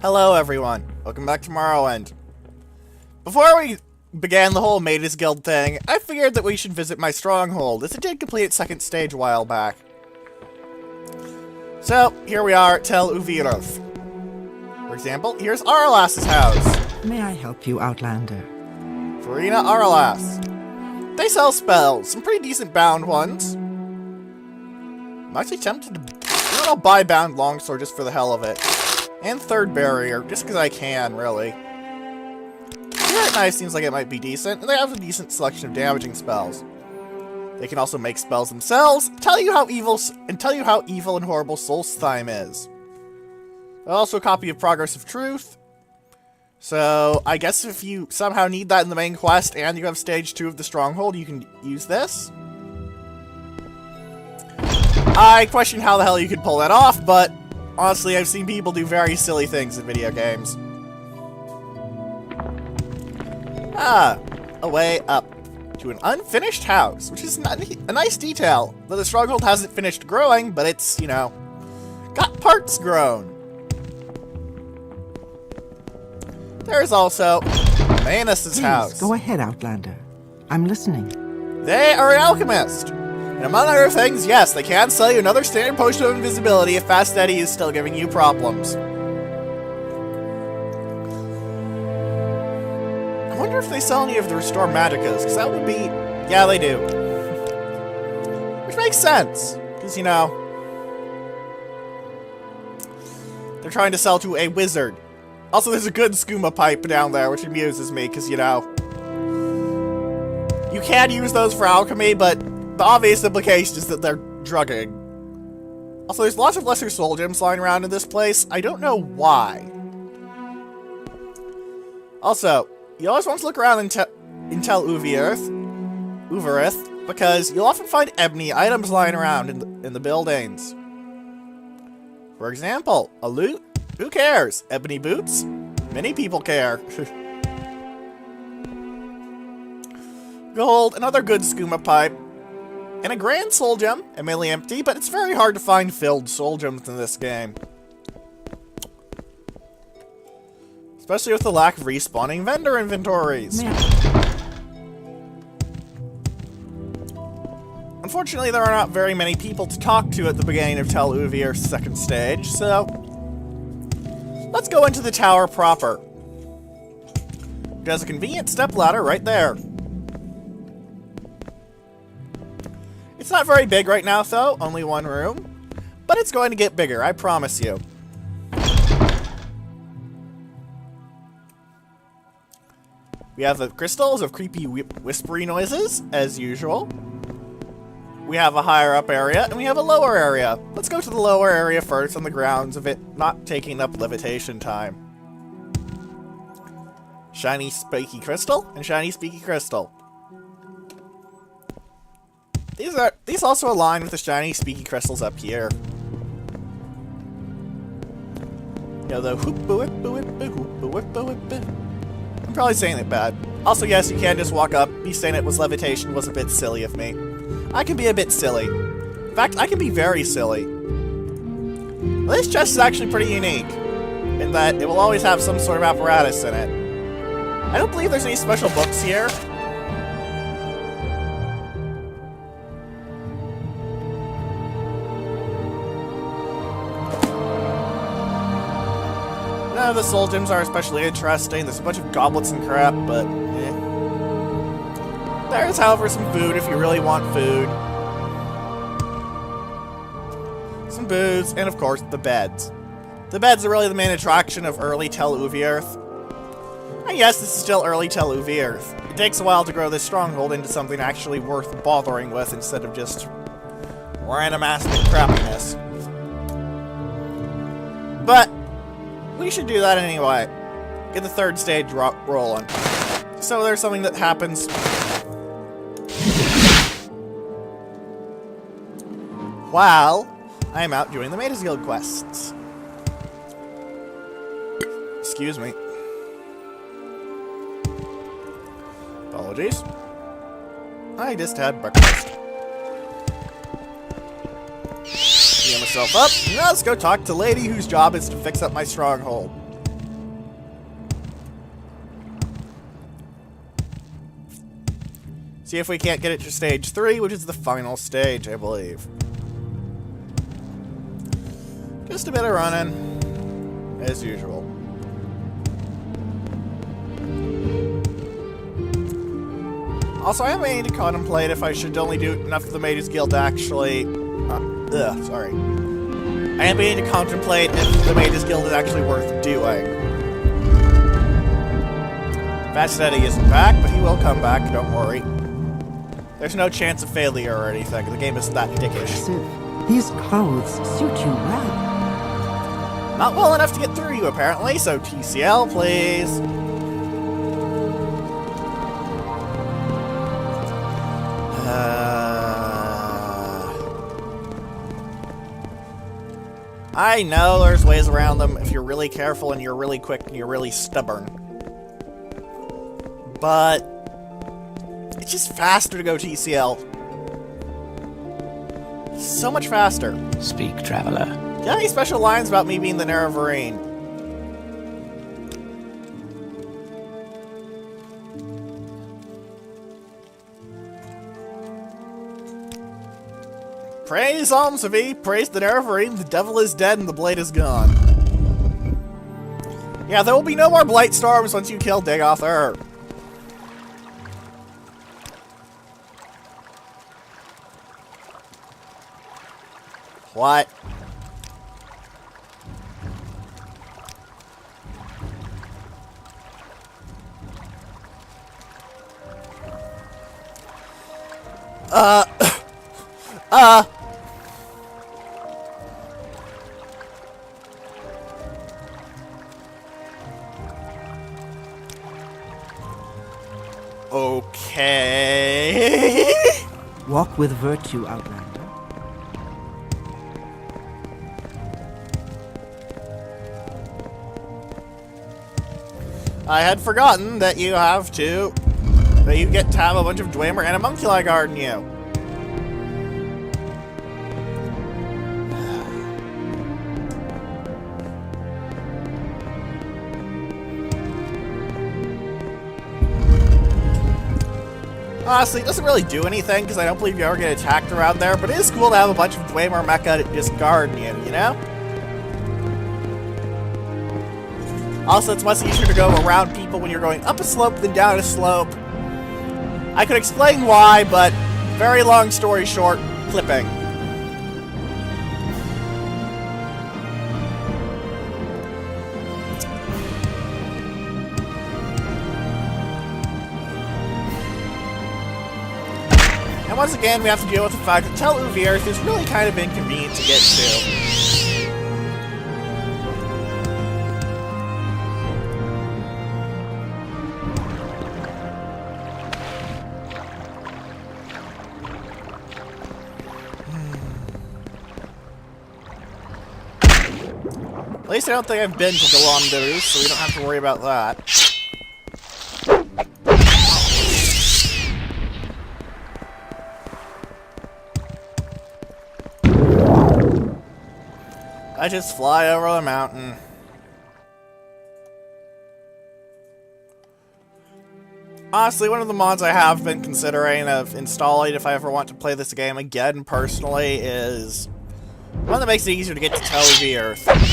Hello everyone, welcome back to Morrowind. Before we began the whole Mages Guild thing, I figured that we should visit my stronghold, as it did complete its second stage a while back. So, here we are at Tel Uviroth. For example, here's Aralas's house. May I help you, Outlander? Farina Aralas. They sell spells, some pretty decent bound ones. I'm actually tempted to I'll buy bound longsword just for the hell of it. And third barrier, just because I can, really. Spirit knife seems like it might be decent, and they have a decent selection of damaging spells. They can also make spells themselves, tell you how evil and horrible Solstheim is. Also a copy of Progress of Truth. So I guess if you somehow need that in the main quest and you have stage 2 of the stronghold, you can use this. I question how the hell you could pull that off, but honestly, I've seen people do very silly things in video games. A way up to an unfinished house, which is a nice detail. Though the stronghold hasn't finished growing, but it's, you know, got parts grown. There's also Manus' house. Go ahead, Outlander. I'm listening. They are an alchemist. And among other things, yes, they can sell you another standard potion of invisibility if Fast Eddie is still giving you problems. I wonder if they sell any of the Restore Magicas, because that would be... Yeah, they do. Which makes sense, because, you know... They're trying to sell to a wizard. Also, there's a good skooma pipe down there, which amuses me, because, you know... You can use those for alchemy, but... The obvious implication is that they're drugging. Also, there's lots of lesser soul gems lying around in this place. I don't know why. Also, you always want to look around in Tel Uviroth, because you'll often find ebony items lying around in the buildings. For example, a loot? Who cares? Ebony boots? Many people care. Gold, another good skooma pipe. And a grand soul gem, admittedly empty, but it's very hard to find filled soul gems in this game. Especially with the lack of respawning vendor inventories. Unfortunately, there are not very many people to talk to at the beginning of Tel Uviroth's second stage, so... Let's go into the tower proper. It has a convenient stepladder right there. It's not very big right now, though. Only one room. But it's going to get bigger, I promise you. We have the crystals of creepy whispery noises, as usual. We have a higher up area, and we have a lower area. Let's go to the lower area first on the grounds of it not taking up levitation time. Shiny spiky crystal and shiny spiky crystal. These also align with the shiny speaky crystals up here. You know, the I'm probably saying it bad. Also, yes, you can just walk up. Me saying it was levitation was a bit silly of me. I can be a bit silly. In fact, I can be very silly. This chest is actually pretty unique, in that it will always have some sort of apparatus in it. I don't believe there's any special books here. None of the soul gems are especially interesting. There's a bunch of goblets and crap, but eh. There's, however, some food if you really want food. Some booze, and of course, the beds. The beds are really the main attraction of early Tel Uviroth. And yes, this is still early Tel Uviroth. It takes a while to grow this stronghold into something actually worth bothering with instead of just random aspect crappiness. But we should do that anyway. Get the third stage rolling. So there's something that happens while I am out doing the Mages Guild quests. Excuse me. Apologies. I just had breakfast. Heal myself up. Now let's go talk to the lady whose job is to fix up my stronghold. See if we can't get it to stage 3, which is the final stage, I believe. Just a bit of running, as usual. Also, I am beginning to contemplate if I should only do enough of the Mage's Guild to actually... sorry. I am beginning to contemplate if the Mage's Guild is actually worth doing. Fat Steady isn't back, but he will come back, don't worry. There's no chance of failure or anything. The game isn't that dickish. Sif, these clothes suit you well. Not well enough to get through you, apparently, so TCL, please. I know there's ways around them if you're really careful and you're really quick and you're really stubborn. But it's just faster to go TCL. So much faster. Speak, traveler. Do you have any special lines about me being the Nerevarine? Praise Almsavi, praise the Nerevarine, the devil is dead and the blade is gone. Yeah, there will be no more blight storms once you kill Digother. What? Okay. Walk with virtue, Outlander. I had forgotten that you have to... that you get to have a bunch of Dwemer and a Homunculi guarding you. Honestly, it doesn't really do anything, because I don't believe you ever get attacked around there, but it is cool to have a bunch of Dwemer mecha just guarding you, you know? Also, it's much easier to go around people when you're going up a slope than down a slope. I could explain why, but very long story short, clipping. And once again, we have to deal with the fact that Tel Uvirth is really kind of inconvenient to get to. At least I don't think I've been to Galandarus, so we don't have to worry about that. I just fly over the mountain. Honestly, one of the mods I have been considering of installing if I ever want to play this game again personally is one that makes it easier to get to Tel Uvirth.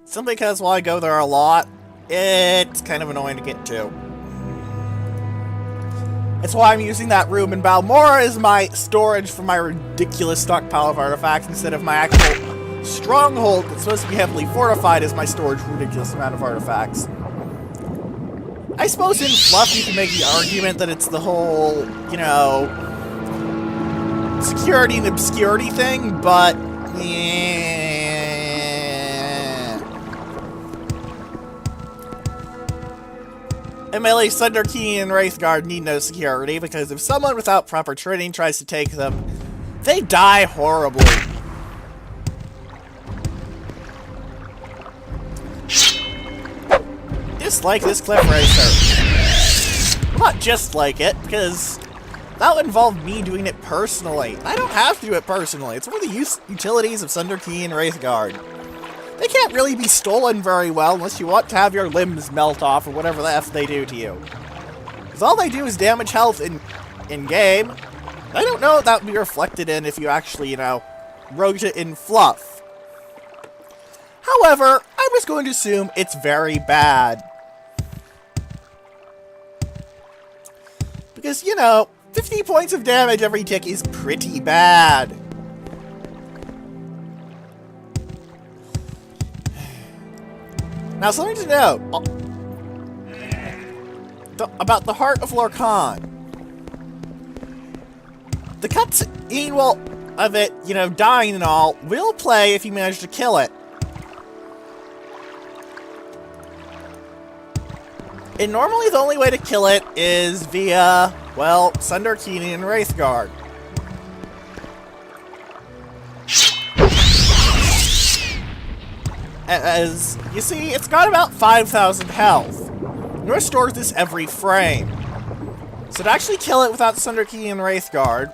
Simply because while I go there a lot, it's kind of annoying to get to. It's why I'm using that room in Balmora as my storage for my ridiculous stockpile of artifacts instead of my actual stronghold that's supposed to be heavily fortified as my storage for a ridiculous amount of artifacts. I suppose in fluff you can make the argument that it's the whole, you know, security and obscurity thing, but yeah. Melee, Sunderkey, and Wraithguard need no security, because if someone without proper training tries to take them, they die horribly. Just like this Cliff Racer. Well, not just like it, because that would involve me doing it personally. I don't have to do it personally. It's one of the utilities of Sunderkey and Wraithguard. They can't really be stolen very well unless you want to have your limbs melt off or whatever the F they do to you. Because all they do is damage health in-game. I don't know if that would be reflected in if you actually, you know, wrote it in fluff. However, I was going to assume it's very bad. Because, you know, 50 points of damage every tick is pretty bad. Now, something to note about the Heart of Lorcan. The cutscene, well, of it, you know, dying and all, will play if you manage to kill it. And normally the only way to kill it is via, well, Sundarkini and Wraithguard. As you see, it's got about 5,000 health. It restores this every frame. So to actually kill it without Sundarkini and Wraithguard,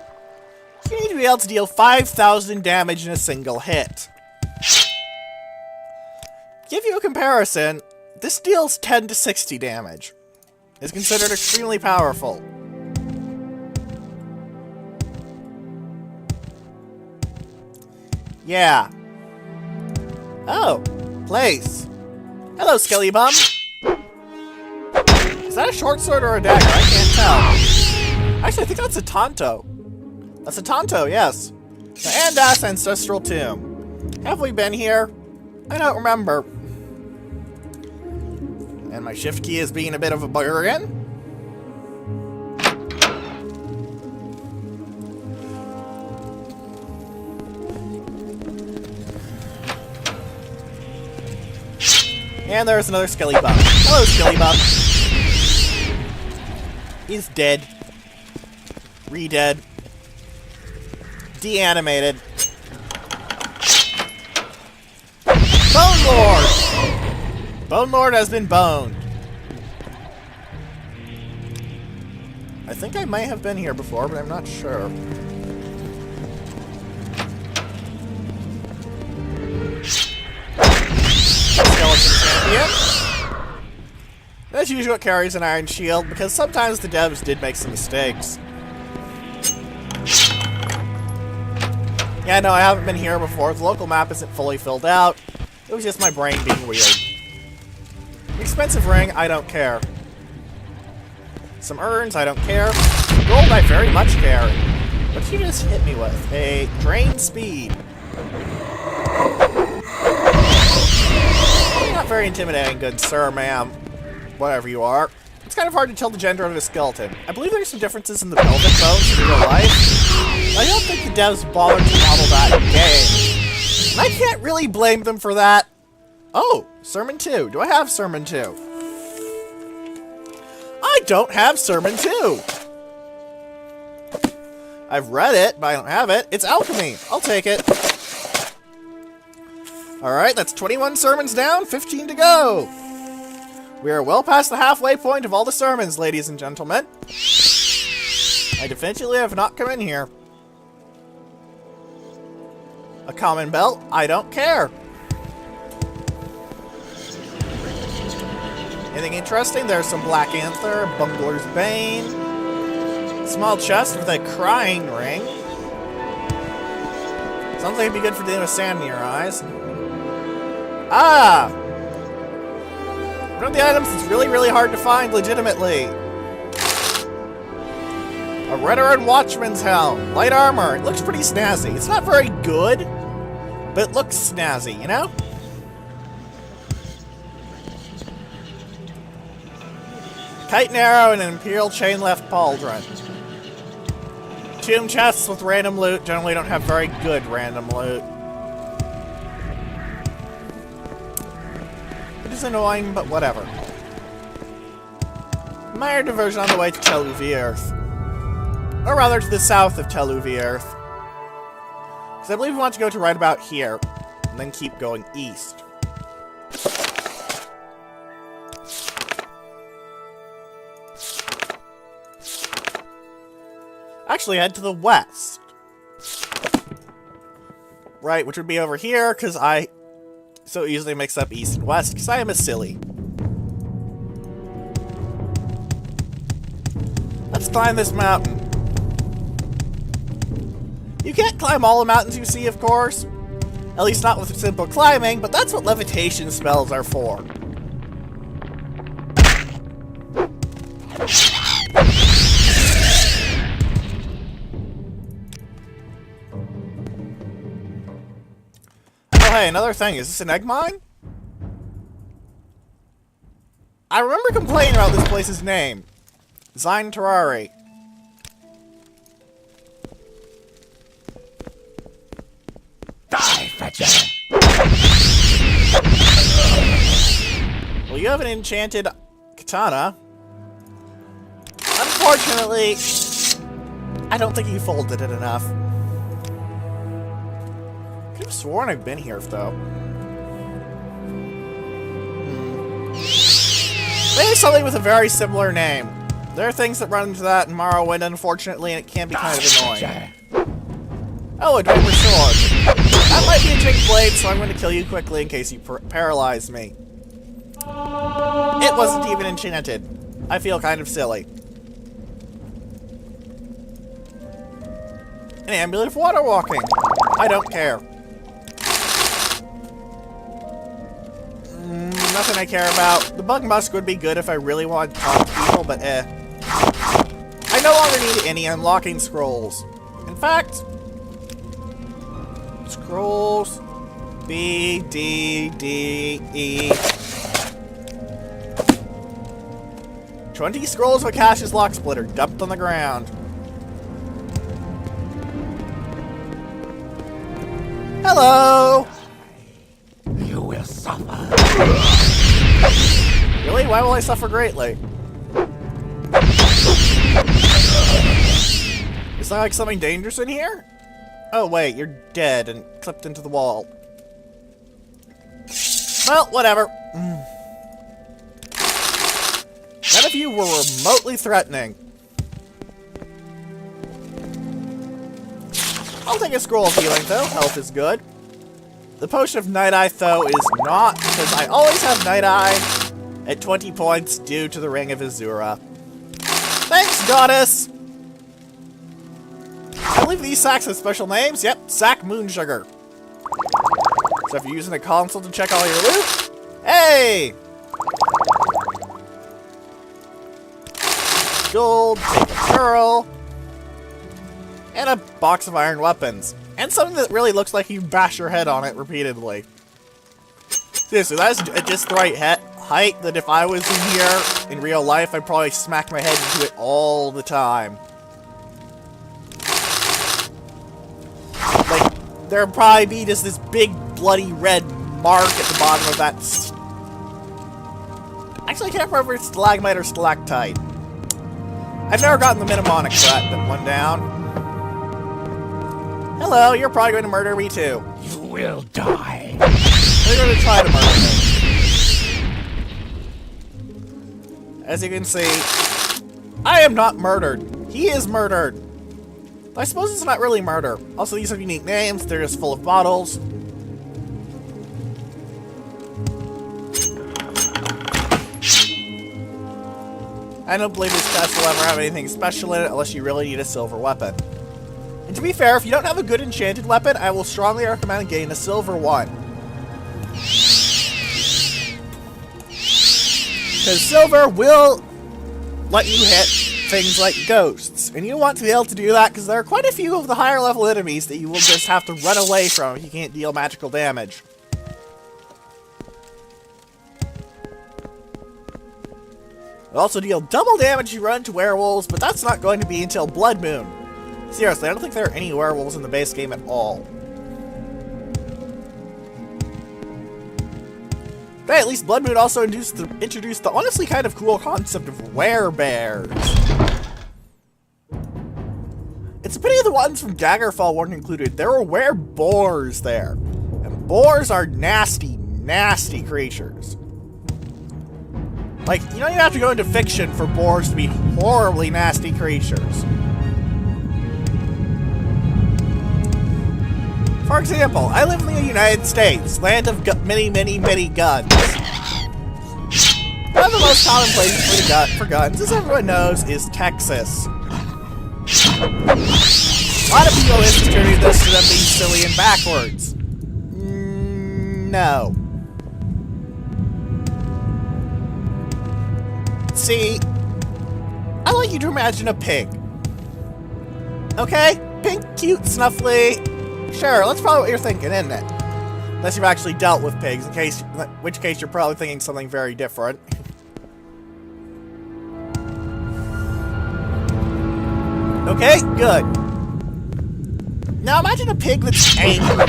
you need to be able to deal 5,000 damage in a single hit. To give you a comparison, this deals 10 to 60 damage. It's considered extremely powerful. Yeah. Oh, place. Hello, Skelly Bum. Is that a short sword or a dagger? I can't tell. Actually, I think that's a Tonto. That's a Tonto, yes. The Andas Ancestral Tomb. Have we been here? I don't remember. And my shift key is being a bit of a bugger again. And there's another Skelly Bum. Hello, Skelly Bum. He's dead. Re-dead. De-animated. Bone Lord! Bone Lord has been boned. I think I may have been here before, but I'm not sure. Skeleton champion. As usual, it carries an iron shield, because sometimes the devs did make some mistakes. Yeah, no, I haven't been here before. The local map isn't fully filled out. It was just my brain being weird. Expensive ring, I don't care. Some urns, I don't care. Gold, I very much care. What did you just hit me with? A drain speed. You're not very intimidating, good sir, ma'am. Whatever you are. It's kind of hard to tell the gender of a skeleton. I believe there's some differences in the pelvic bones in real life. I don't think the devs bothered to model that in game. And I can't really blame them for that. Oh, Sermon 2. Do I have Sermon 2? I don't have Sermon 2! I've read it, but I don't have it. It's alchemy. I'll take it. Alright, that's 21 sermons down, 15 to go. We are well past the halfway point of all the sermons, ladies and gentlemen. I definitively have not come in here. A common belt? I don't care. Anything interesting? There's some Black Anther, Bungler's Bane, small chest with a crying ring. Sounds like it'd be good for dealing with sand in your eyes. Ah! One of the items that's really, really hard to find legitimately. A Red Watchman's Helm. Light armor. It looks pretty snazzy. It's not very good, but it looks snazzy, you know? Chitin arrow and an Imperial chain left pauldron. Tomb chests with random loot generally don't have very good random loot. It is annoying, but whatever. Minor diversion on the way to Teluvi Earth. Or rather, to the south of Teluvi Earth. Because I believe we want to go to right about here, and then keep going east. Actually, head to the west. Right, which would be over here, because I so easily mix up east and west, because I am a silly. Let's climb this mountain. You can't climb all the mountains you see, of course. At least not with simple climbing, but that's what levitation spells are for. Oh hey, another thing, is this an egg mine? I remember complaining about this place's name. Zine Terrari. Die, fetcher! Well, you have an enchanted katana. Unfortunately, I don't think you folded it enough. I could have sworn I've been here, though. Maybe something with a very similar name. There are things that run into that in Morrowind, unfortunately, and it can be kind of annoying. Oh, a Draper Sword. That might be a Jink Blade, so I'm going to kill you quickly in case you paralyze me. It wasn't even enchanted. I feel kind of silly. An amulet of water walking. I don't care. Nothing I care about. The bug musk would be good if I really wanted to talk to people, but I no longer need any unlocking scrolls. In fact, scrolls B, D, D, E. 20 scrolls of Akash's Lock Splitter dumped on the ground. Hello! You will suffer. Really? Why will I suffer greatly? Is there like something dangerous in here? Oh wait, you're dead and clipped into the wall. Well, whatever. None of you were remotely threatening. I'll take a scroll of healing though, health is good. The Potion of Night Eye, though, is not, because I always have Night Eye at 20 points due to the Ring of Azura. Thanks, Goddess! I believe these sacks have special names. Yep, Sack Moon Sugar. So if you're using a console to check all your loot, hey! Gold, take a pearl, and a box of iron weapons. And something that really looks like you bash your head on it repeatedly. Seriously, that is just the right height that if I was in here in real life, I'd probably smack my head into it all the time. Like, there'd probably be just this big bloody red mark at the bottom of that. Actually, I can't remember if it's stalagmite or stalactite. I've never gotten the mnemonic for that one down. Hello, you're probably going to murder me too. You will die. They're going to try to murder me. As you can see, I am not murdered. He is murdered. I suppose it's not really murder. Also, these have unique names. They're just full of bottles. I don't believe this chest will ever have anything special in it unless you really need a silver weapon. And to be fair, if you don't have a good enchanted weapon, I will strongly recommend getting a silver one. Because silver will let you hit things like ghosts. And you want to be able to do that because there are quite a few of the higher level enemies that you will just have to run away from if you can't deal magical damage. It'll also deal double damage if you run into werewolves, but that's not going to be until Blood Moon. Seriously, I don't think there are any werewolves in the base game at all. But at least Blood Moon also introduced the honestly kind of cool concept of werebears. It's a pity the ones from Daggerfall weren't included. There were wereboars there. And boars are nasty, nasty creatures. Like, you don't even have to go into fiction for boars to be horribly nasty creatures. For example, I live in the United States, land of many, many, many guns. One of the most common places for guns, as everyone knows, is Texas. A lot of people attribute this to them being silly and backwards. No. See, I want you to imagine a pig. Okay? Pink, cute, snuffly. Sure, that's probably what you're thinking, isn't it? Unless you've actually dealt with pigs, in which case you're probably thinking something very different. Okay, good. Now imagine a pig that's angry.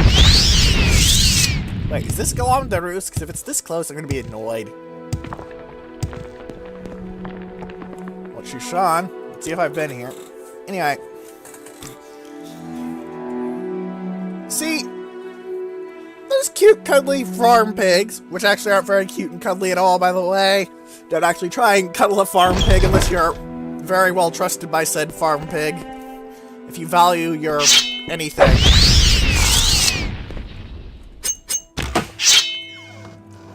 Wait, is this go on the roost? Because if it's this close, I'm going to be annoyed. What's your Sean? Let's see if I've been here. Anyway. See, those cute, cuddly farm pigs, which actually aren't very cute and cuddly at all, by the way. Don't actually try and cuddle a farm pig unless you're very well trusted by said farm pig. If you value your anything.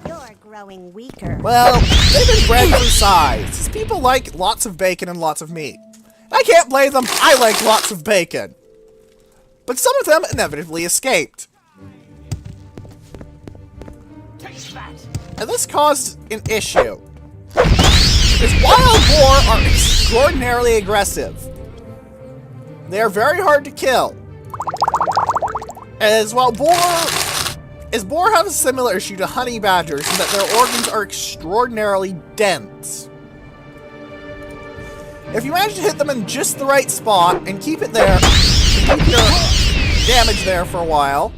You're growing weaker. Well, they've been bred for size. People like lots of bacon and lots of meat. I can't blame them, I like lots of bacon. But some of them inevitably escaped. And this caused an issue. Because wild boar are extraordinarily aggressive. They are very hard to kill. As boar have a similar issue to honey badgers in that their organs are extraordinarily dense. If you manage to hit them in just the right spot and keep it there, keep your damage there for a while,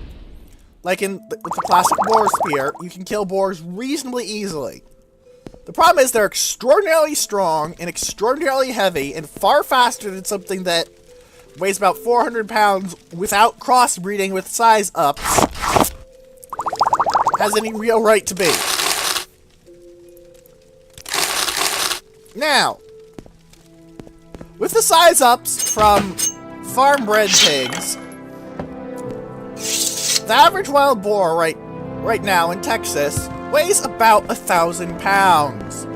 like with the classic boar spear, you can kill boars reasonably easily. The problem is they're extraordinarily strong and extraordinarily heavy and far faster than something that weighs about 400 pounds without crossbreeding with size ups has any real right to be. Now, with the size ups from farm-bred pigs, the average wild boar right now in Texas weighs about 1,000 pounds.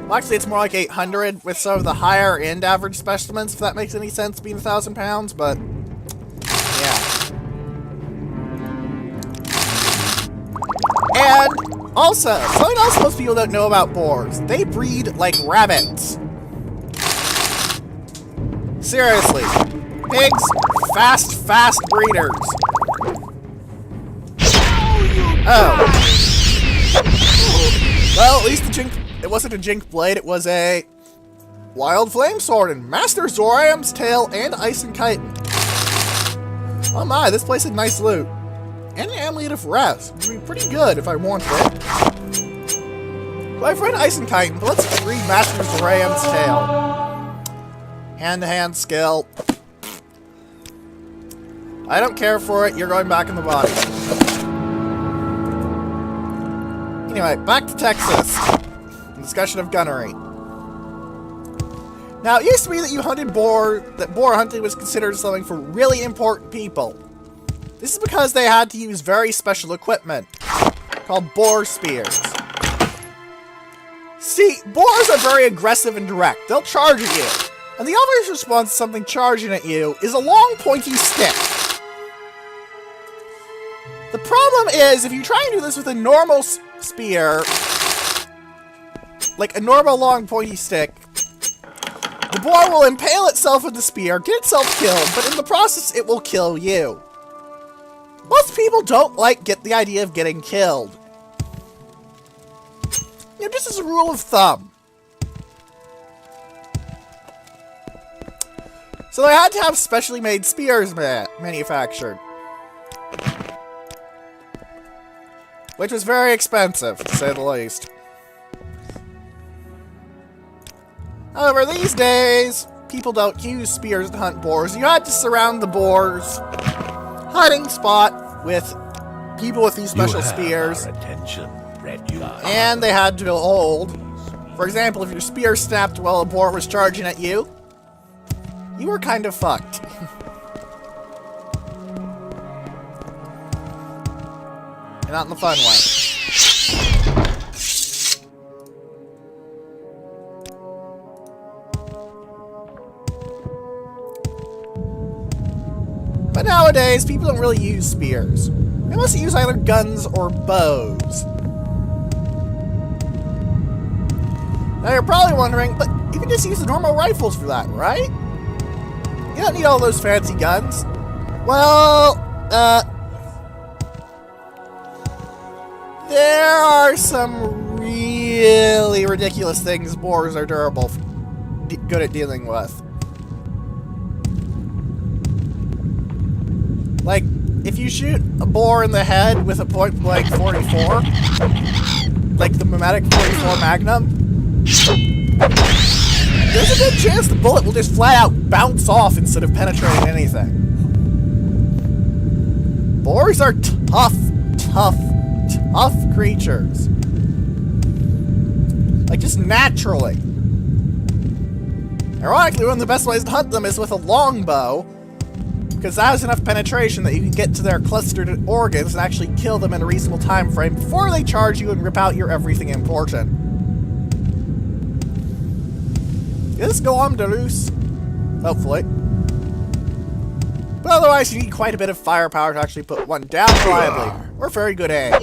Well, actually, it's more like 800 with some of the higher-end average specimens, if that makes any sense, being 1,000 pounds, but yeah. And also, something else most people don't know about boars. They breed like rabbits. Seriously. Pigs, fast breeders. Oh. Well, at least it wasn't a jink blade, it was a wild flame sword and Master Zoram's tail and ice and chitin. Oh my, this place had nice loot. And an amulet of rest, which would be pretty good if I wanted it. My friend Ice and Chitin, but let's read Master Zoram's tail. Hand-to-hand skill. I don't care for it, you're going back in the body. Anyway, back to Texas. Discussion of gunnery. Now, it used to be that boar hunting was considered something for really important people. This is because they had to use very special equipment, called boar spears. See, boars are very aggressive and direct. They'll charge at you. And the obvious response to something charging at you is a long, pointy stick. The problem is, if you try and do this with a normal spear, like a normal long pointy stick, the boar will impale itself with the spear, get itself killed, but in the process it will kill you. Most people don't get the idea of getting killed. You know, just as a rule of thumb. So they had to have specially made spears manufactured. Which was very expensive, to say the least. However, these days, people don't use spears to hunt boars. You had to surround the boar's hunting spot with people with these special spears. And they had to hold. For example, if your spear snapped while a boar was charging at you, you were kind of fucked. and not in the fun way. But nowadays, people don't really use spears. They mostly use either guns or bows. Now you're probably wondering, but you can just use the normal rifles for that, right? You don't need all those fancy guns. Well, there are some really ridiculous things boars are good at dealing with. Like, if you shoot a boar in the head with a point-blank 44, like the Mimetic 44 Magnum, there's a good chance the bullet will just flat out bounce off instead of penetrating anything. Boars are tough creatures. Like, just naturally. Ironically, one of the best ways to hunt them is with a longbow, because that has enough penetration that you can get to their clustered organs and actually kill them in a reasonable time frame before they charge you and rip out your everything important. Just go on to loose. Hopefully. But otherwise, you need quite a bit of firepower to actually put one down reliably, or very good aim.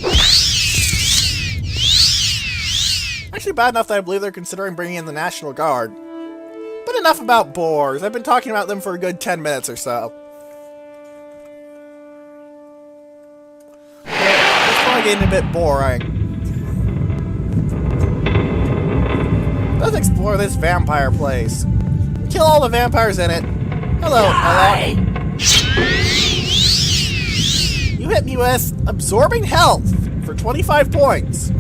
Actually bad enough that I believe they're considering bringing in the National Guard. But enough about boars. I've been talking about them for a good 10 minutes or so. It's probably getting a bit boring. Let's explore this vampire place. Kill all the vampires in it. Hello, hello. You hit me with absorbing health for 25 points.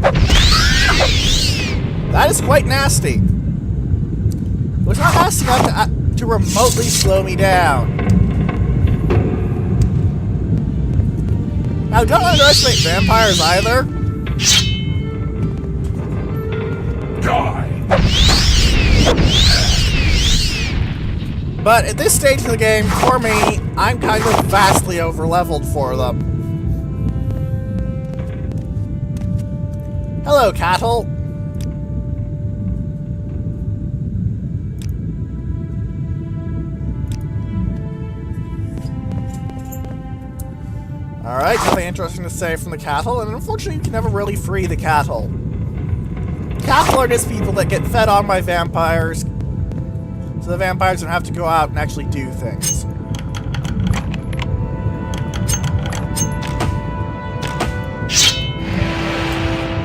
That is quite nasty. It was not nasty enough to remotely slow me down. Now, don't underestimate vampires either. Die! But at this stage of the game, for me, I'm kind of vastly over-leveled for them. Hello, cattle. Alright, nothing interesting to say from the cattle, and unfortunately you can never really free the cattle. Cattle are just people that get fed on by vampires, so the vampires don't have to go out and actually do things.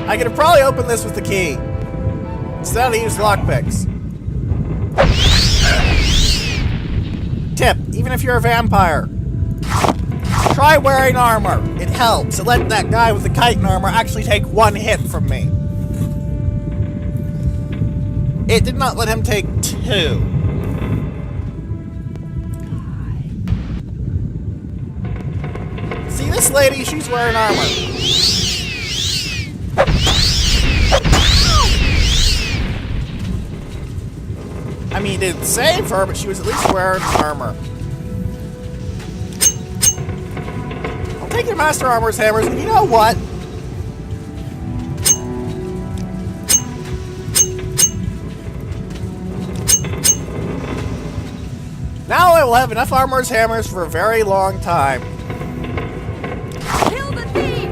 I could have probably opened this with the key. Instead, I used lockpicks. Tip, even if you're a vampire, try wearing armor. It helps. It let that guy with the chitin armor actually take one hit from me. It did not let him take two. See, this lady, she's wearing armor. I mean, it didn't save her, but she was at least wearing armor. I'll take your Master Armor's hammers, and you know what? Now I will have enough Armor's hammers for a very long time. Kill the thief!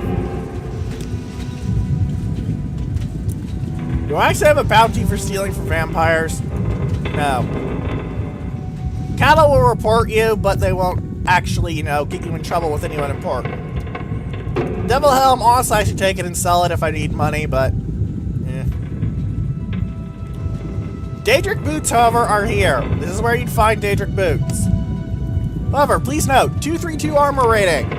Do I actually have a bounty for stealing from vampires? No. Cattle will report you, but they won't actually, you know, get you in trouble with anyone important. Devil Helm, honestly, I should take it and sell it if I need money, but... Daedric boots, however, are here. This is where you'd find Daedric boots. However, please note, 232 armor rating.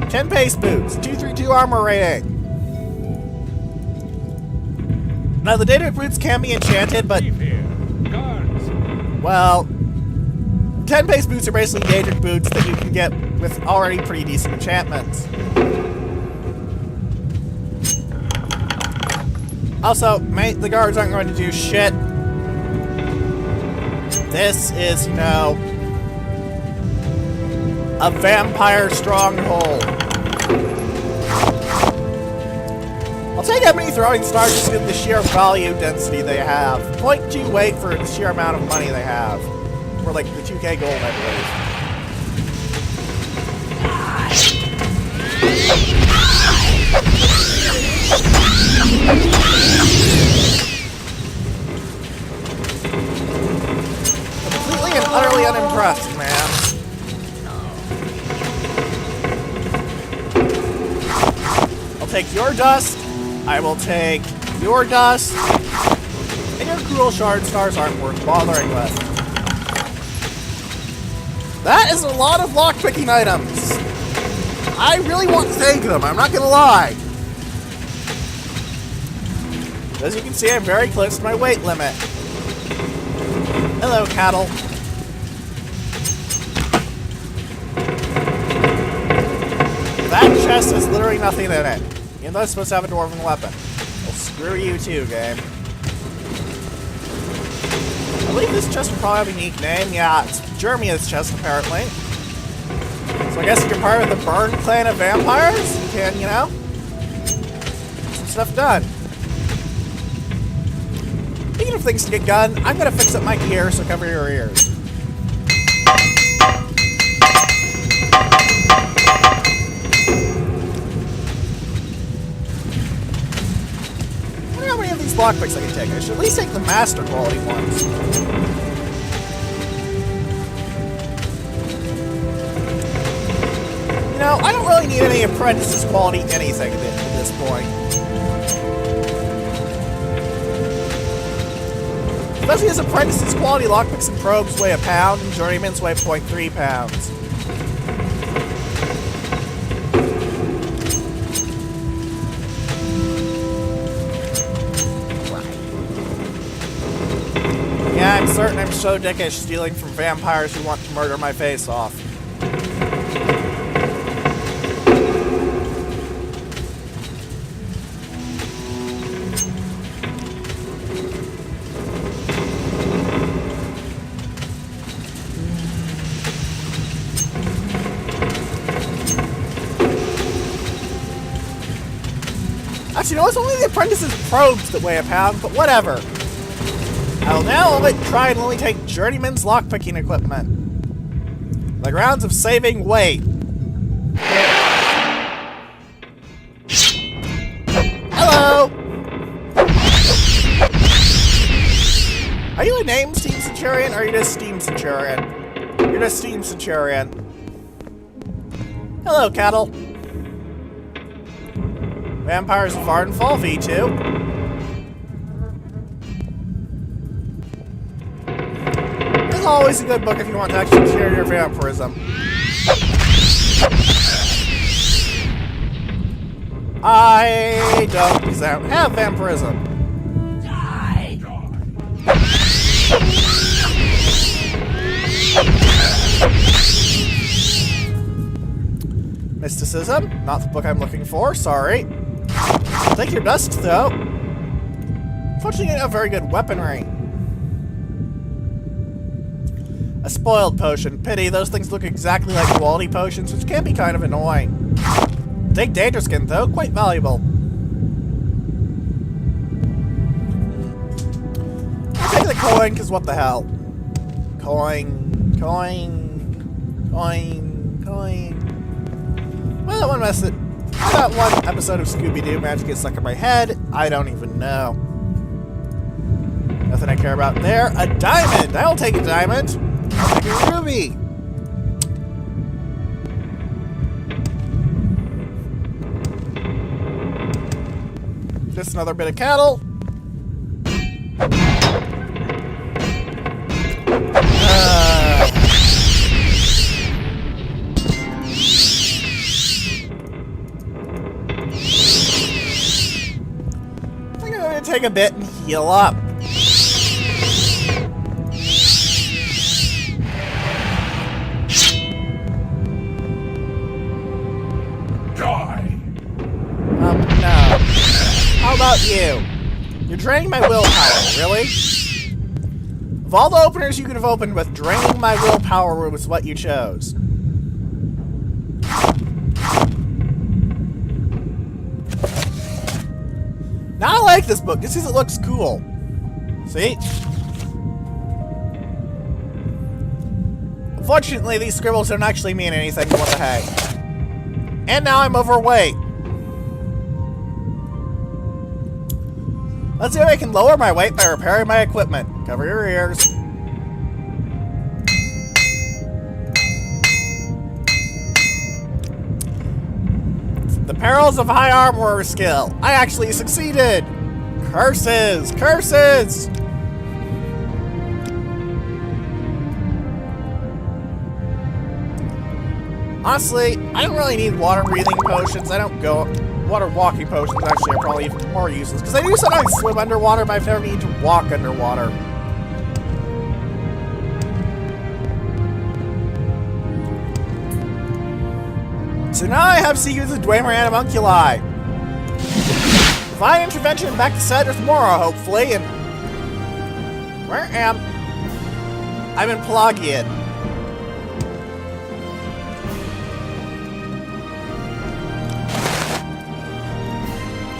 10 pace boots, 232 armor rating. Now, the Daedric boots can be enchanted, but... well, 10 pace boots are basically Daedric boots that you can get with already pretty decent enchantments. Also, mate, the guards aren't going to do shit. This is, you know, a vampire stronghold. throwing stars just due to the sheer value density they have. 0.2 weight for the sheer amount of money they have. Or like the 2k gold, I believe. Completely and utterly unimpressed, man. I'll take your dust. I will take your dust. And your cruel shard stars aren't worth bothering with. That is a lot of lockpicking items. I really want to take them, I'm not gonna lie. As you can see, I'm very close to my weight limit. Hello, cattle. That chest has literally nothing in it. Even though it's supposed to have a dwarven weapon. Well, screw you too, game. I believe this chest will probably have a unique name. Yeah, it's Jeremiah's chest, apparently. So I guess if you're part of the Burn clan of vampires, you can, you know, get some stuff done. Speaking of things to get done, I'm gonna fix up my gear, so cover your ears. I wonder how many of these lockpicks I can take. I should at least take the master quality ones. You know, I don't really need any apprentices quality anything at this point. Especially as apprentices quality lockpicks and probes weigh 1 pound and journeyman's weigh 0.3 pounds. Yeah, I'm certain I'm so dickish stealing from vampires who want to murder my face off. Actually, no, it's only the apprentice's probes that weigh 1 pound, but whatever. I'll now only try and only take journeyman's lockpicking equipment. The grounds of saving weight. Hello! Are you a named Steam Centurion, or are you just Steam Centurion? You're just Steam Centurion. Hello, cattle. Vampires of Ardenfall V2. It's always a good book if you want to actually share your vampirism. I don't have vampirism. Mysticism, not the book I'm looking for, sorry. I'll take your dust, though. Unfortunately, you don't have very good weaponry. A spoiled potion. Pity, those things look exactly like quality potions, which can be kind of annoying. Take danger skin, though. Quite valuable. I'll take the coin, because what the hell. Coin. Well, that one episode of Scooby-Doo magic gets stuck in my head. I don't even know. Nothing I care about there. A diamond! I will take a diamond. I'll take a ruby. Just another bit of cattle. I'm gonna take a bit and heal up. No. How about you? You're draining my willpower, really? Of all the openers you could have opened with, draining my willpower was what you chose. Now I like this book, just because it looks cool. See? Unfortunately, these scribbles don't actually mean anything, what the heck. And now I'm overweight. Let's see if I can lower my weight by repairing my equipment. Cover your ears. The perils of high armor skill. I actually succeeded! Curses! Curses! Honestly, I don't really need water breathing potions. I don't go... Water walking potions actually are probably even more useless. Because I do sometimes swim underwater, but I've never needed to walk underwater. So now I have secrets of Dwemer Animunculi. Divine intervention back to Morrowind, hopefully, and... Where am... I'm in Pelagian.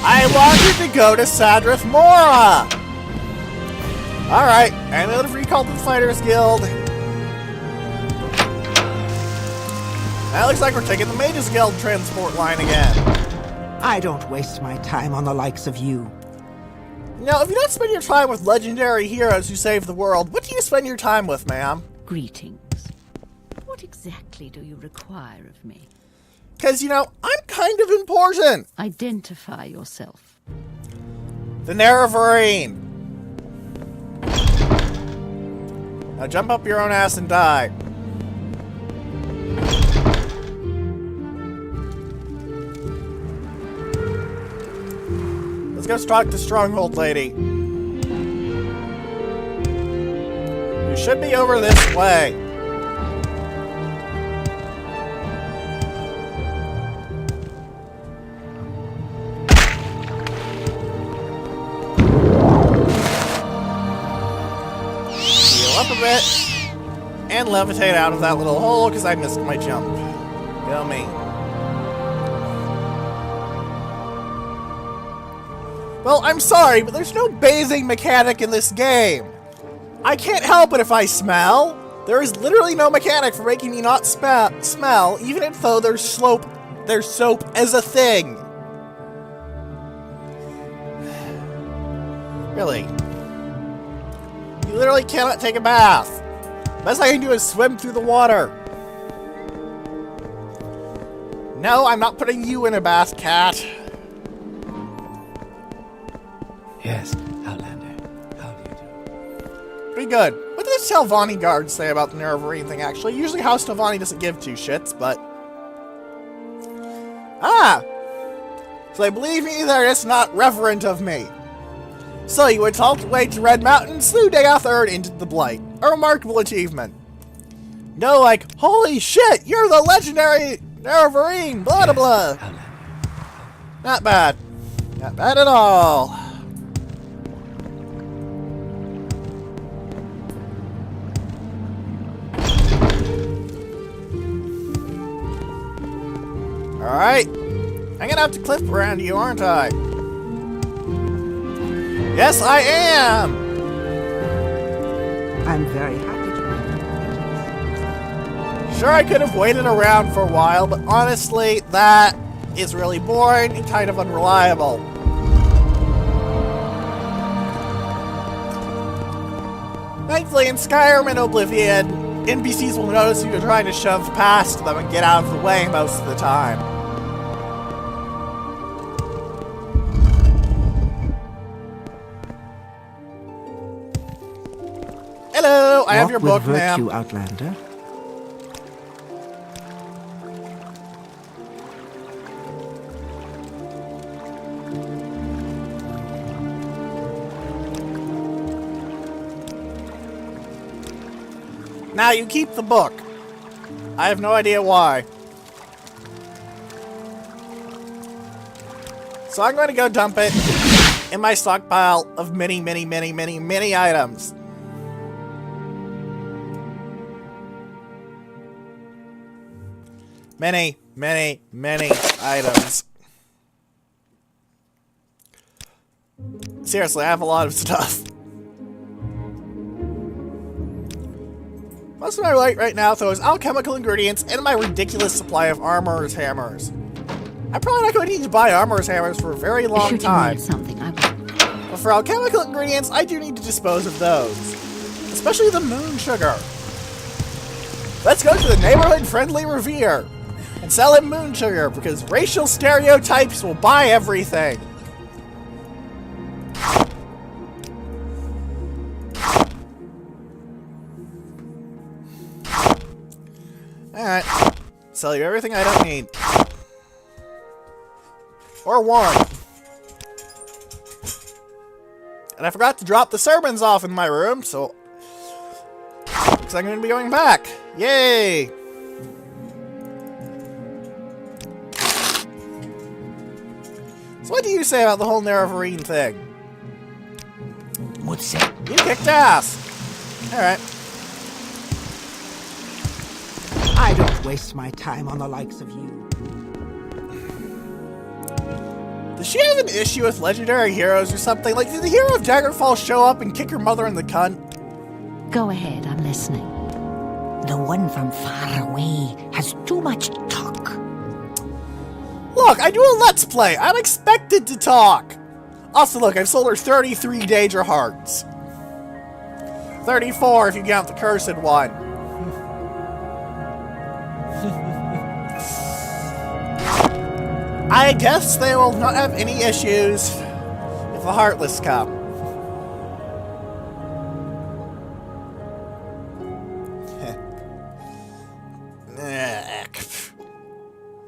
I wanted to go to Mora! Alright, I'm able to recall to the Fighters Guild. Now it looks like we're taking the Mages Guild transport line again. I don't waste my time on the likes of you. Now, if you don't spend your time with legendary heroes who save the world, what do you spend your time with, ma'am? Greetings. What exactly do you require of me? Because, you know, I'm kind of important. Identify yourself. The Nerevarine. Now jump up your own ass and die. Let's go talk to Stronghold Lady. You should be over this way. Heal up a bit. And levitate out of that little hole because I missed my jump. Go me. Well, I'm sorry, but there's no bathing mechanic in this game. I can't help it if I smell. There is literally no mechanic for making me not smell, even if though there's soap as a thing. Really. You literally cannot take a bath. Best I can do is swim through the water. No, I'm not putting you in a bath, cat. Yes, Outlander. How do you do? Pretty good. What did the Telvanni guard say about the Nerevarine thing, actually? Usually House Telvanni doesn't give two shits, but... Ah! So they believe me that it's not reverent of me. So you went all the way to Red Mountain, slew Dagothard into the Blight. A remarkable achievement. No, like, holy shit, you're the legendary Nerevarine, blah blah blah. Not bad. Not bad at all. Alright. I'm gonna have to clip around you, aren't I? Yes, I am! I'm very happy to meet you. Sure, I could have waited around for a while, but honestly, that is really boring and kind of unreliable. Thankfully, in Skyrim and Oblivion, NPCs will notice you're trying to shove past them and get out of the way most of the time. Hello, I have your book, ma'am. Walk with virtue, Outlander. Now you keep the book. I have no idea why. So I'm going to go dump it in my stockpile of many items. Many items. Seriously, I have a lot of stuff. Most of my light right now, though, is alchemical ingredients and my ridiculous supply of armorer's hammers. I'm probably not going to need to buy armorer's hammers for a very long time. Something I But for alchemical ingredients, I do need to dispose of those. Especially the moon sugar. Let's go to the neighborhood-friendly Revere and sell him moon sugar, because racial stereotypes will buy everything. Alright. Sell you everything I don't need. Or want. And I forgot to drop the sermons off in my room, so... because I'm going to be going back. Yay! So what do you say about the whole Nerevarine thing? What's it? You kicked ass! Alright. I don't waste my time on the likes of you. Does she have an issue with legendary heroes or something? Like, did the hero of Daggerfall show up and kick her mother in the cunt? Go ahead, I'm listening. The one from far away has too much talk. Look, I do a Let's Play. I'm expected to talk. Also, look, I've sold her 33 Daedra Hearts. 34 if you count the cursed one. I guess they will not have any issues if the Heartless come.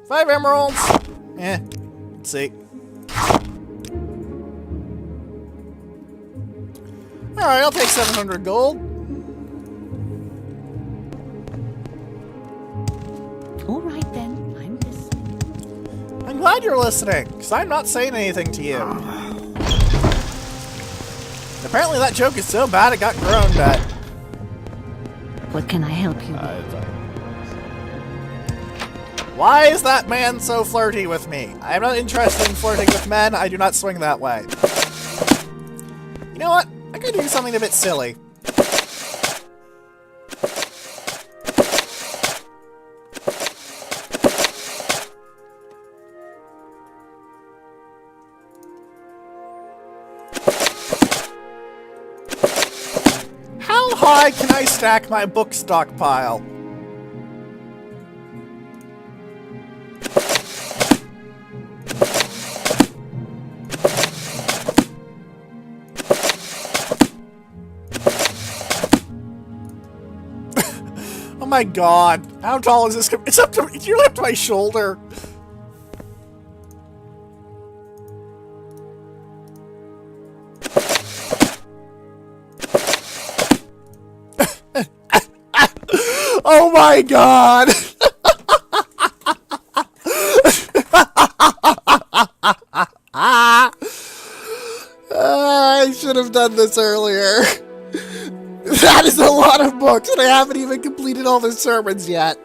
Five emeralds. Let's see. Alright, I'll take 700 gold. All right then, I'm listening. I'm glad you're listening, because I'm not saying anything to you. Apparently that joke is so bad it got groaned at. What can I help you with? Why is that man so flirty with me? I am not interested in flirting with men. I do not swing that way. You know what? I'm going to do something a bit silly. How high can I stack my book stockpile? Oh my god. How tall is this? It's up to, you're up to my shoulder. Oh my god. I should have done this earlier. That is a lot of books, and I haven't even completed all the sermons yet.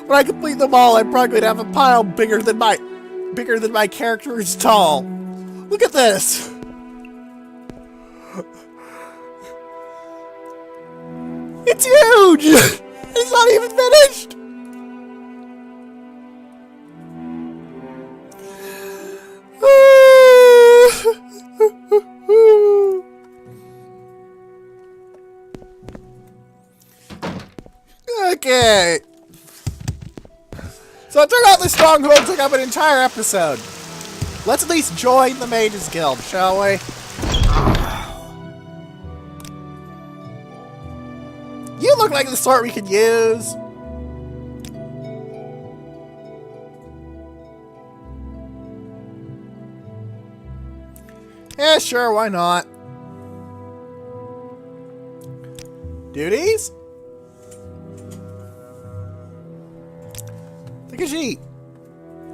When I complete them all, I'm probably going to have a pile bigger than my character is tall. Look at this. It's huge. It's not even finished. Okay. So it turned out the Stronghold took up an entire episode. Let's at least join the Mages Guild, shall we? You look like the sort we could use. Yeah, sure, why not? Duties? Take a sheet.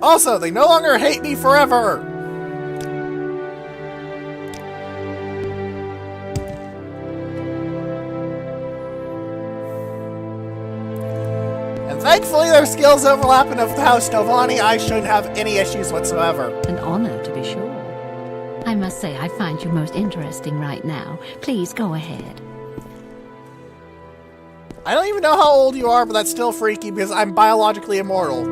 Also, they no longer hate me forever. And thankfully their skills overlap enough with House Novani, I shouldn't have any issues whatsoever. An honor, to be sure. I must say I find you most interesting right now. Please go ahead. I don't even know how old you are, but that's still freaky because I'm biologically immortal.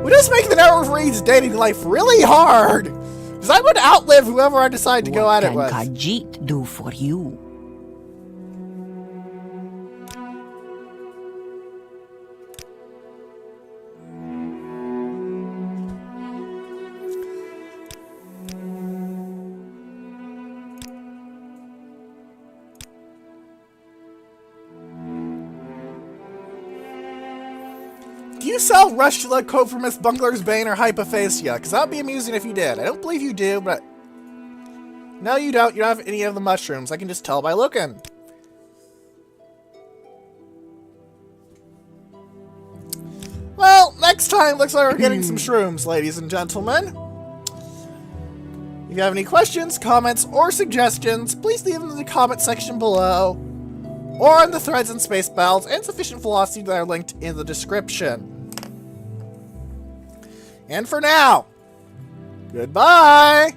We just make the network of Reed's dating life really hard. Because I would outlive whoever I decide to go at it with. What can Khajiit do for you? Do you sell Rush Blood Coat for Miss Bungler's Bane or Hypophasia? Because that would be amusing if you did. I don't believe you do, but... No, you don't. You don't have any of the mushrooms. I can just tell by looking. Well, next time looks like we're getting some shrooms, ladies and gentlemen. If you have any questions, comments, or suggestions, please leave them in the comment section below, or in the threads and space battles and sufficient velocity that are linked in the description. And for now, goodbye!